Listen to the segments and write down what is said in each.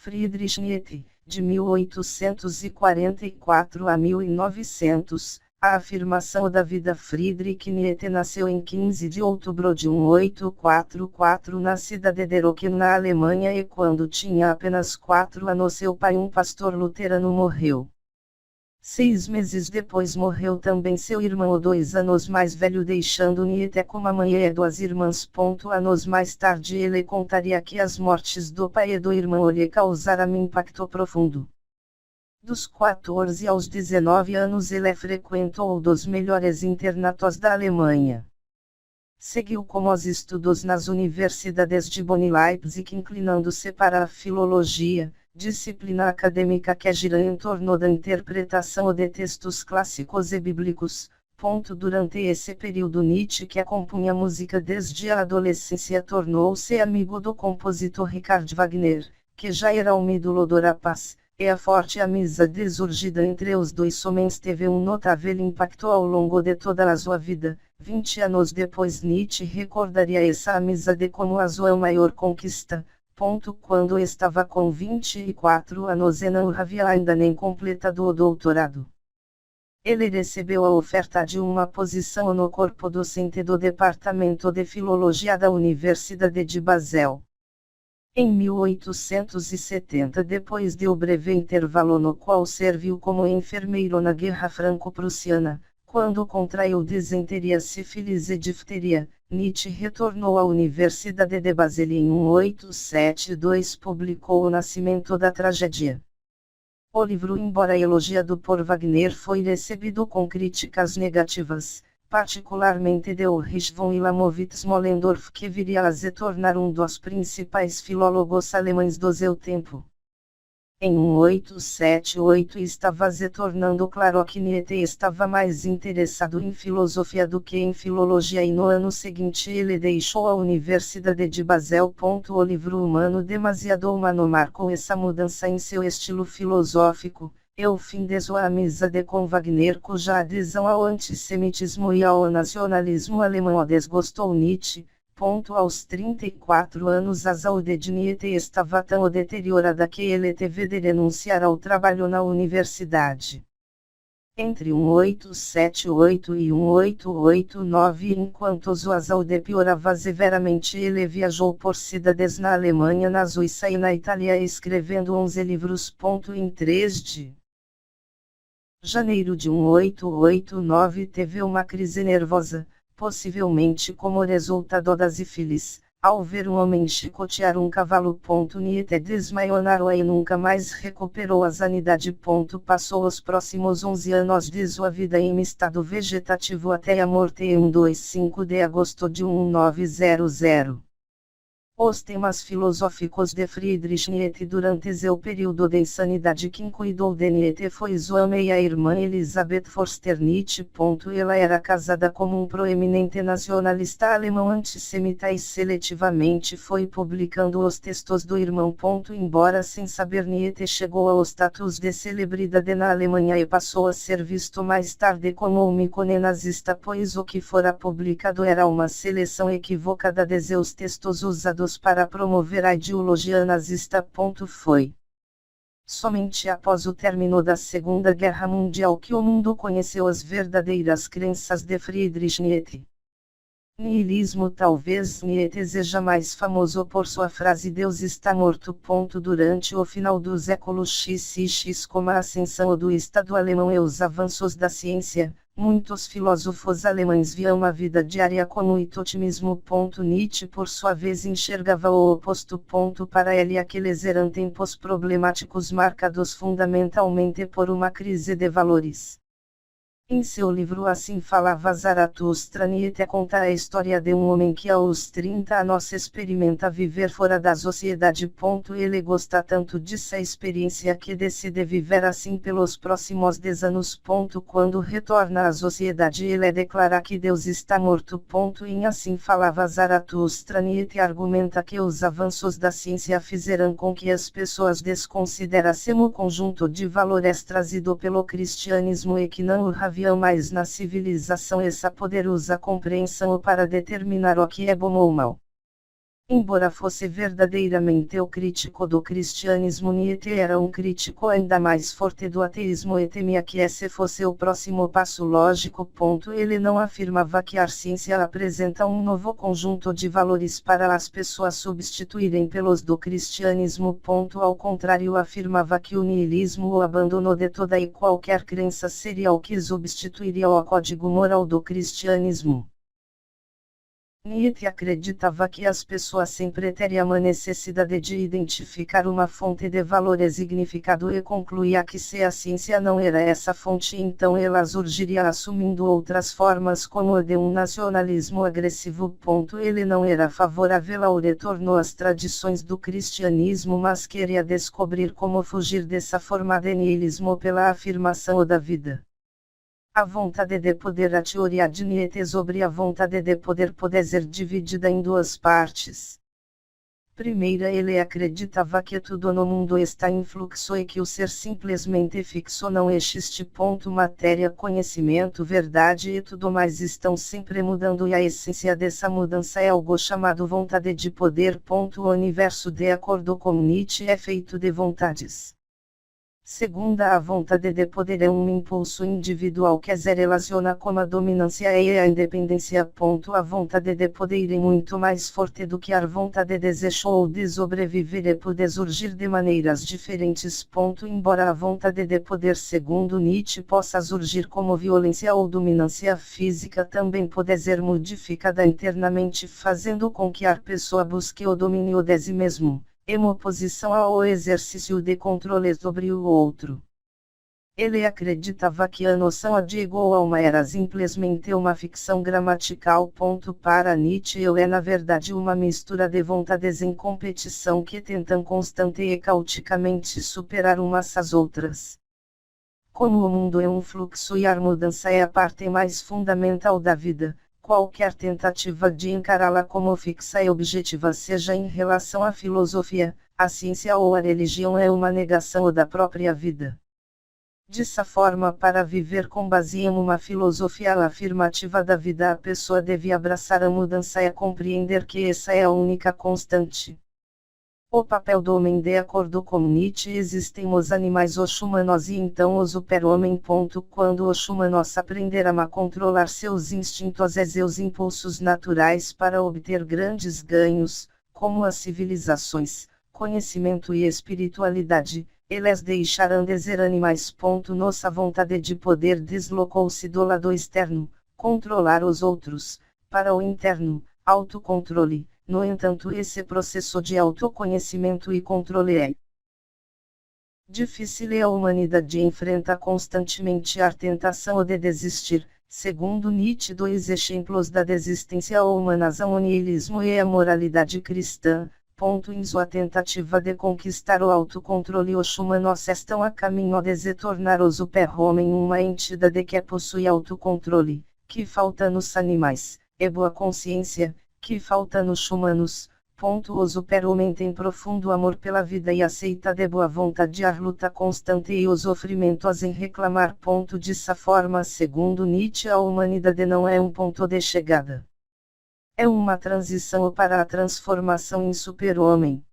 Friedrich Nietzsche, de 1844 a 1900, a afirmação da vida. Friedrich Nietzsche nasceu em 15 de outubro de 1844 na cidade de Rocken, na Alemanha, e quando tinha apenas 4 anos seu pai, um pastor luterano, morreu. 6 meses depois morreu também seu irmão, 2 anos mais velho, deixando Nietzsche com a mãe e 2 irmãs. Anos mais tarde ele contaria que as mortes do pai e do irmão lhe causaram um impacto profundo. Dos 14 aos 19 anos ele frequentou um dos melhores internatos da Alemanha. Seguiu com os estudos nas universidades de Bonn e Leipzig, inclinando-se para a filologia, disciplina acadêmica que gira em torno da interpretação de textos clássicos e bíblicos. Durante esse período, Nietzsche, que acompanha a música desde a adolescência, tornou-se amigo do compositor Richard Wagner, que já era um ídolo do rapaz, e a forte amizade surgida entre os dois homens teve um notável impacto ao longo de toda a sua vida. 20 anos depois, Nietzsche recordaria essa amizade como a sua maior conquista. Quando estava com 24 anos e não havia ainda nem completado o doutorado, ele recebeu a oferta de uma posição no corpo docente do Departamento de Filologia da Universidade de Basel. Em 1870, depois de um breve intervalo no qual serviu como enfermeiro na Guerra Franco-Prussiana, quando contraiu disenteria, sífilis e difteria, Nietzsche retornou à Universidade de Basel e em 1872 publicou O Nascimento da Tragédia. O livro, embora elogiado por Wagner, foi recebido com críticas negativas, particularmente de Ulrich von Wilamowitz-Moellendorff, que viria a se tornar um dos principais filólogos alemães do seu tempo. Em 1878 estava se tornando claro que Nietzsche estava mais interessado em filosofia do que em filologia, e no ano seguinte ele deixou a Universidade de Basel. O livro Humano Demasiado Humano marcou essa mudança em seu estilo filosófico, e o fim de sua amizade com Wagner, cuja adesão ao antissemitismo e ao nacionalismo alemão o desgostou Nietzsche. Aos 34 anos a saúde de Nietzsche estava tão deteriorada que ele teve de renunciar ao trabalho na universidade. Entre 1878 e 1889, enquanto sua saúde piorava severamente, ele viajou por cidades na Alemanha, na Suíça e na Itália, escrevendo 11 livros. Em 3 de janeiro de 1889 teve uma crise nervosa, possivelmente como resultado da sífilis, ao ver um homem chicotear um cavalo. Nietzsche desmaiou na rua e nunca mais recuperou a sanidade. Passou os próximos 11 anos de sua vida em estado vegetativo até a morte em 25 de agosto de 1900. Os temas filosóficos de Friedrich Nietzsche durante seu período de insanidade. Quem cuidou de Nietzsche foi sua meia-irmã Elisabeth Forster Nietzsche. Ela era casada com um proeminente nacionalista alemão antissemita e seletivamente foi publicando os textos do irmão. Embora sem saber, Nietzsche chegou ao status de celebridade na Alemanha e passou a ser visto mais tarde como um ícone nazista, pois o que fora publicado era uma seleção equivocada de seus textos usados para promover a ideologia nazista. Foi somente após o término da Segunda Guerra Mundial que o mundo conheceu as verdadeiras crenças de Friedrich Nietzsche. Nihilismo. Talvez Nietzsche seja mais famoso por sua frase "Deus está morto". Durante o final do século XX, com a ascensão do Estado alemão e os avanços da ciência, muitos filósofos alemães viam a vida diária com muito otimismo. Nietzsche, por sua vez, enxergava o oposto. Para ele, aqueles eram tempos problemáticos marcados fundamentalmente por uma crise de valores. Em seu livro Assim Falava Zaratustra, Nietzsche conta a história de um homem que aos 30 anos experimenta viver fora da sociedade. Ele gosta tanto dessa experiência que decide viver assim pelos próximos 10 anos. Quando retorna à sociedade, ele declara que Deus está morto. Em Assim Falava Zaratustra, Nietzsche argumenta que os avanços da ciência fizeram com que as pessoas desconsiderassem o conjunto de valores trazido pelo cristianismo e que não havia mais na civilização essa poderosa compreensão para determinar o que é bom ou mal. Embora fosse verdadeiramente o crítico do cristianismo, Nietzsche era um crítico ainda mais forte do ateísmo e temia que esse fosse o próximo passo lógico. Ele não afirmava que a ciência apresenta um novo conjunto de valores para as pessoas substituírem pelos do cristianismo. Ao contrário, afirmava que o niilismo, o abandono de toda e qualquer crença, seria o que substituiria o código moral do cristianismo. Nietzsche acreditava que as pessoas sempre teriam a necessidade de identificar uma fonte de valor e significado e concluía que se a ciência não era essa fonte, então ela surgiria assumindo outras formas como a de um nacionalismo agressivo. Ele não era favorável ao retorno às tradições do cristianismo, mas queria descobrir como fugir dessa forma de niilismo pela afirmação da vida. A vontade de poder. A teoria de Nietzsche sobre a vontade de poder pode ser dividida em duas partes. Primeira, ele acreditava que tudo no mundo está em fluxo e que o ser simplesmente fixo não existe. Matéria, conhecimento, verdade e tudo mais estão sempre mudando e a essência dessa mudança é algo chamado vontade de poder. O universo, de acordo com Nietzsche, é feito de vontades. Segunda, a vontade de poder é um impulso individual que se relaciona com a dominância e a independência. A vontade de poder é muito mais forte do que a vontade de desejo ou de sobreviver e pode surgir de maneiras diferentes. Embora a vontade de poder, segundo Nietzsche, possa surgir como violência ou dominância física, também pode ser modificada internamente, fazendo com que a pessoa busque o domínio de si mesmo, em oposição ao exercício de controle sobre o outro. Ele acreditava que a noção de ego ou alma era simplesmente uma ficção gramatical. Para Nietzsche, eu é na verdade uma mistura de vontades em competição que tentam constante e caoticamente superar umas às outras. Como o mundo é um fluxo e a mudança é a parte mais fundamental da vida, qualquer tentativa de encará-la como fixa e objetiva, seja em relação à filosofia, à ciência ou à religião, é uma negação da própria vida. Dessa forma, para viver com base em uma filosofia afirmativa da vida, a pessoa deve abraçar a mudança e compreender que essa é a única constante. O papel do homem. De acordo com Nietzsche, existem os animais, os humanos e então o super-homem. Quando os humanos aprenderam a controlar seus instintos e seus impulsos naturais para obter grandes ganhos, como as civilizações, conhecimento e espiritualidade, eles deixaram de ser animais. Nossa vontade de poder deslocou-se do lado externo, controlar os outros, para o interno, autocontrole. No entanto, esse processo de autoconhecimento e controle é difícil e a humanidade enfrenta constantemente a tentação de desistir. Segundo Nietzsche, dois exemplos da desistência humana são o niilismo e a moralidade cristã. Em sua tentativa de conquistar o autocontrole, os humanos estão a caminho de se tornar o super-homem, uma entidade que possui autocontrole, que falta nos animais, e boa consciência, que falta nos humanos. O super-homem tem profundo amor pela vida e aceita de boa vontade a luta constante e os sofrimentos em reclamar. Dessa forma, segundo Nietzsche, a humanidade não é um ponto de chegada. É uma transição para a transformação em super-homem.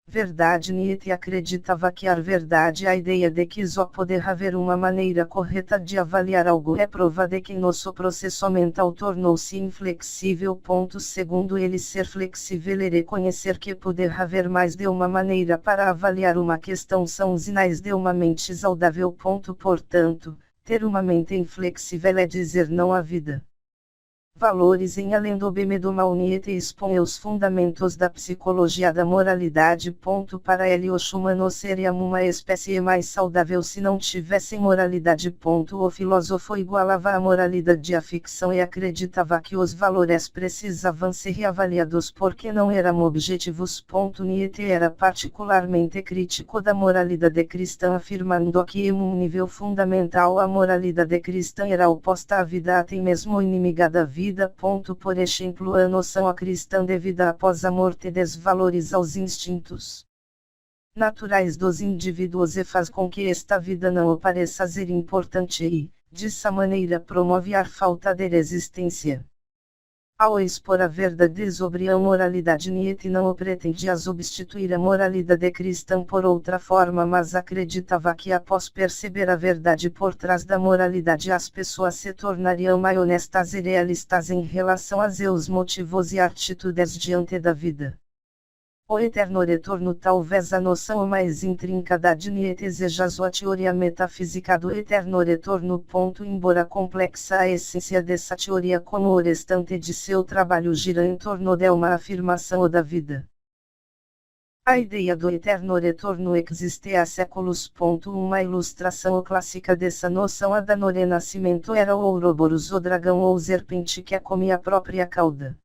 Verdade. Nietzsche acreditava que a verdade, a ideia de que só pode haver uma maneira correta de avaliar algo, é prova de que nosso processo mental tornou-se inflexível. Segundo ele, ser flexível e reconhecer que pode haver mais de uma maneira para avaliar uma questão são sinais de uma mente saudável. Portanto, ter uma mente inflexível é dizer não à vida. Valores. Em Além do bem e do mal, Nietzsche expõe os fundamentos da psicologia da moralidade. Para ele, os humanos seriam uma espécie mais saudável se não tivessem moralidade. O filósofo igualava a moralidade à ficção e acreditava que os valores precisavam ser reavaliados porque não eram objetivos. Nietzsche era particularmente crítico da moralidade cristã, afirmando que em um nível fundamental a moralidade cristã era oposta à vida, até mesmo inimiga da vida. Por exemplo, a noção cristã de vida após a morte desvaloriza os instintos naturais dos indivíduos e faz com que esta vida não pareça ser importante e, dessa maneira, promove a falta de resistência. Ao expor a verdade sobre a moralidade, Nietzsche não pretendia substituir a moralidade cristã por outra forma, mas acreditava que após perceber a verdade por trás da moralidade, as pessoas se tornariam mais honestas e realistas em relação a seus motivos e atitudes diante da vida. O eterno retorno, talvez a noção mais intrincada de Nietzsche seja a teoria metafísica do eterno retorno. Embora complexa, a essência dessa teoria, como o restante de seu trabalho, gira em torno de uma afirmação da vida. A ideia do eterno retorno existe há séculos. Uma ilustração clássica dessa noção a da no Renascimento era o Ouroboros, o dragão ou serpente que come a própria cauda.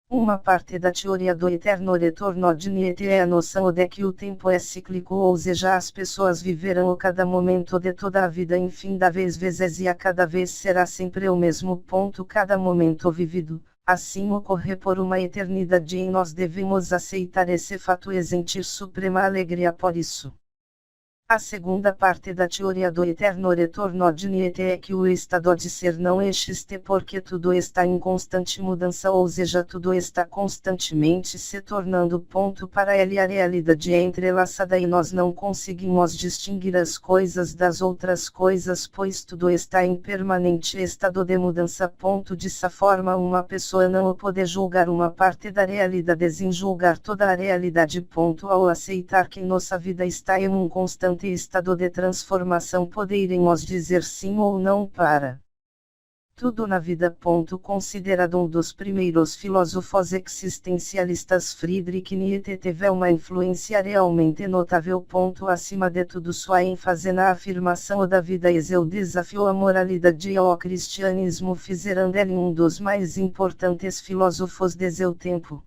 Uma parte da teoria do eterno retorno de Nietzsche é a noção de que o tempo é cíclico, ou seja, as pessoas viverão a cada momento de toda a vida infindáveis vezes e a cada vez será sempre o mesmo. Cada momento vivido, assim, ocorre por uma eternidade e nós devemos aceitar esse fato e sentir suprema alegria por isso. A segunda parte da teoria do eterno retorno de Nietzsche é que o estado de ser não existe porque tudo está em constante mudança, ou seja, tudo está constantemente se tornando. Para ele a realidade é entrelaçada e nós não conseguimos distinguir as coisas das outras coisas, pois tudo está em permanente estado de mudança. Dessa forma, uma pessoa não pode julgar uma parte da realidade sem julgar toda a realidade. Ao aceitar que nossa vida está em um constante estado de transformação, poderemos dizer sim ou não para tudo na vida. Considerado um dos primeiros filósofos existencialistas, Friedrich Nietzsche teve uma influência realmente notável. Acima de tudo, sua ênfase na afirmação da vida e seu desafio à moralidade e ao cristianismo fizeram dele um dos mais importantes filósofos de seu tempo.